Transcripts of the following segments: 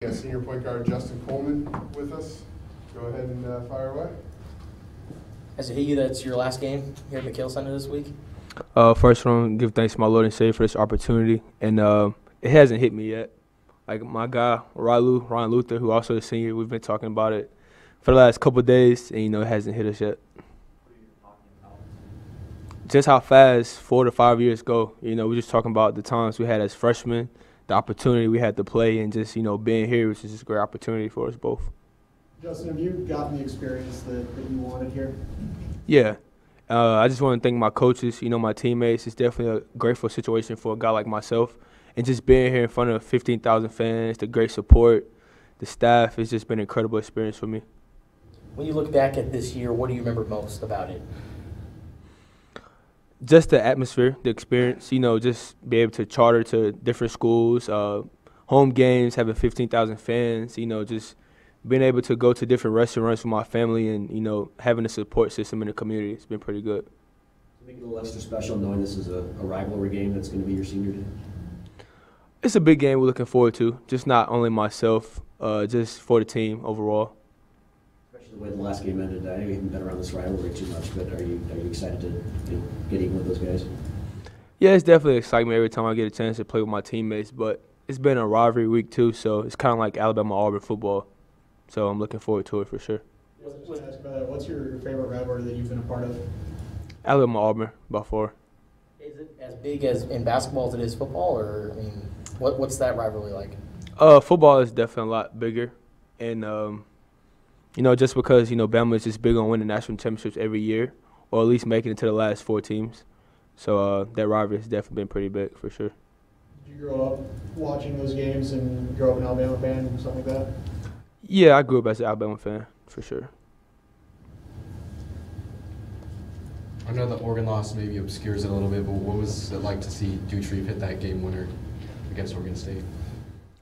We got senior point guard Justin Coleman with us. Go ahead and fire away. Has it hit you that it's your last game here at McKale Center this week? First, I want to give thanks to my Lord and Savior for this opportunity, and it hasn't hit me yet. Like my guy Ryan Luther, who also is a senior, we've been talking about it for the last couple of days, and it hasn't hit us yet. Just how fast 4 to 5 years go. We're just talking about the times we had as freshmen, the opportunity we had to play, and just being here, which is just a great opportunity for us both. Justin, have you gotten the experience that you wanted here? Yeah. I just want to thank my coaches, my teammates. It's definitely a grateful situation for a guy like myself. And just being here in front of 15,000 fans, the great support, the staff, it's just been an incredible experience for me. When you look back at this year, what do you remember most about it? Just the atmosphere, the experience, just be able to charter to different schools, home games, having 15,000 fans, just being able to go to different restaurants with my family and, having a support system in the community. It's been pretty good. Make it a little extra special knowing this is a rivalry game that's going to be your senior day? It's a big game we're looking forward to, just not only myself, just for the team overall. Especially the way the last game ended. I know you haven't been around this rivalry too much, but are you excited to get even with those guys? Yeah, it's definitely excitement every time I get a chance to play with my teammates, but it's been a rivalry week too, so it's kind of like Alabama-Auburn football. So I'm looking forward to it for sure. What's your favorite rivalry that you've been a part of? Alabama-Auburn by far. Is it as big as in basketball as it is football, or what's that rivalry like? Football is definitely a lot bigger, and just because Bama is just big on winning national championships every year, or at least making it to the last 4 teams. So that rivalry has definitely been pretty big for sure. Did you grow up watching those games and grow up an Alabama fan or something like that? Yeah, I grew up as an Alabama fan for sure. I know the Oregon loss maybe obscures it a little bit, but what was it like to see Dutrieve hit that game winner against Oregon State?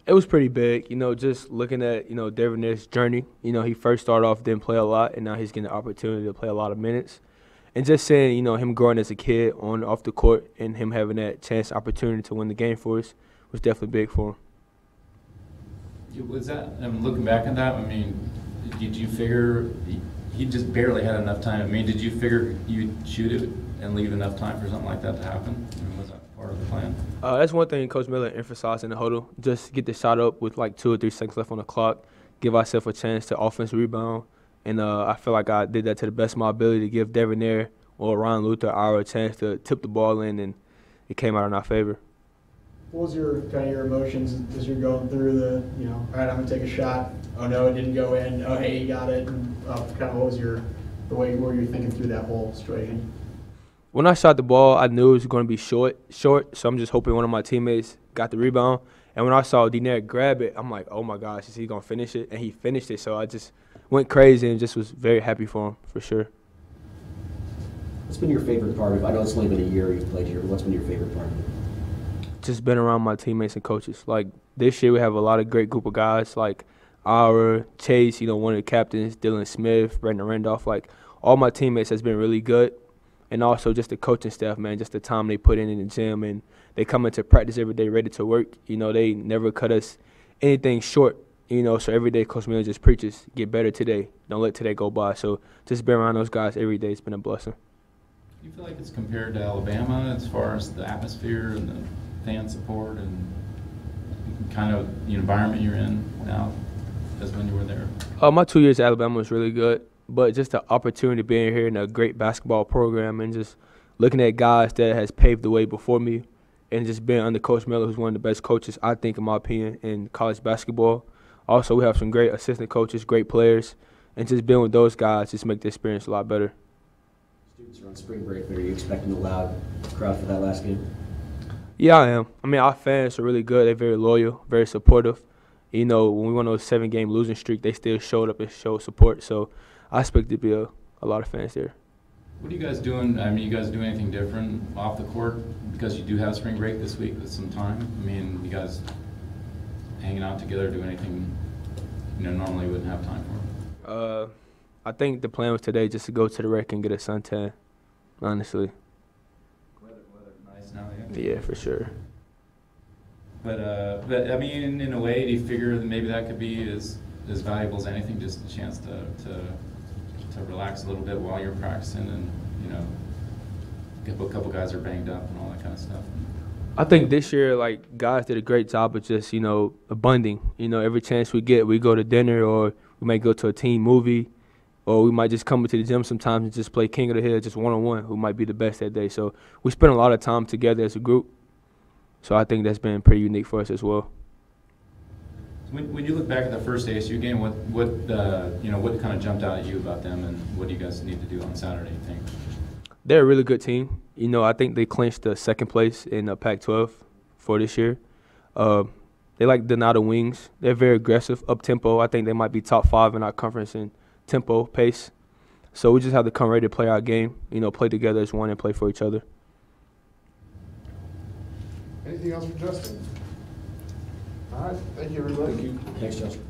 It was pretty big, just looking at, Devonaire's journey. He first started off, didn't play a lot, and now he's getting the opportunity to play a lot of minutes. And just seeing, him growing as a kid on off the court and him having that chance, opportunity to win the game for us was definitely big for him. Was that, looking back at that, did you figure he just barely had enough time? Did you figure you'd shoot it and leave enough time for something like that to happen? Was that part of the plan? That's one thing Coach Miller emphasized in the huddle. Just get the shot up with like 2 or 3 seconds left on the clock, give ourselves a chance to offensive rebound. And I feel like I did that to the best of my ability to give Devonaire or Ryan Luther our chance to tip the ball in, and it came out in our favor. What was your emotions as you're going through the, all right, I'm going to take a shot. Oh, no, it didn't go in. Oh, hey, you got it. And what was the way were you thinking through that whole situation? When I shot the ball, I knew it was going to be short, so I'm just hoping one of my teammates got the rebound. And when I saw Denaire grab it, I'm like, oh, my gosh, is he going to finish it? And he finished it, so I just went crazy and just was very happy for him, for sure. What's been your favorite part of it? I know it's only been a year you've played here, but what's been your favorite part of it? Just been around my teammates and coaches. Like this year we have a lot of great group of guys like Chase, one of the captains, Dylan Smith, Brandon Randolph. Like all my teammates has been really good. And also just the coaching staff, man, just the time they put in the gym, and they come into practice every day ready to work. They never cut us anything short, so every day Coach Miller just preaches, get better today. Don't let today go by. So just being around those guys every day has been a blessing. Do you feel like it's compared to Alabama as far as the atmosphere and the fan support and kind of the environment you're in now as when you were there? My 2 years at Alabama was really good, but just the opportunity being here in a great basketball program and just looking at guys that has paved the way before me and just being under Coach Miller, who's one of the best coaches, I think, in my opinion, in college basketball. Also, we have some great assistant coaches, great players, and just being with those guys just make the experience a lot better. Students are on spring break, but are you expecting a loud crowd for that last game? Yeah, I am. Our fans are really good. They're very loyal, very supportive. When we went on a 7-game losing streak, they still showed up and showed support. So I expect there to be a lot of fans there. What are you guys doing? You guys do anything different off the court because you do have spring break this week with some time? You guys hanging out together, do anything normally you wouldn't have time for? I think the plan was today just to go to the rec and get a suntan, honestly. Weather nice now, Yeah, for sure. But I mean, in a way, do you figure that maybe that could be as valuable as anything, just a chance to relax a little bit while you're practicing, and you know, a couple guys are banged up and all that kind of stuff. I think this year, like, guys did a great job of just, you know, bonding. You know, every chance we get, we go to dinner, or we might go to a team movie, or we might just come into the gym sometimes and just play King of the Hill, just one-on-one, who might be the best that day. So we spend a lot of time together as a group. So I think that's been pretty unique for us as well. When you look back at the first ASU game, what kind of jumped out at you about them, and what do you guys need to do on Saturday, you think? They're a really good team. You know, I think they clinched the second place in the Pac-12 for this year. They like Donato Wings. They're very aggressive, up-tempo. I think they might be top 5 in our conference in tempo, pace. So we just have to come ready to play our game, you know, play together as one and play for each other. Anything else for Justin? All right, thank you, everybody. Thanks, Justin.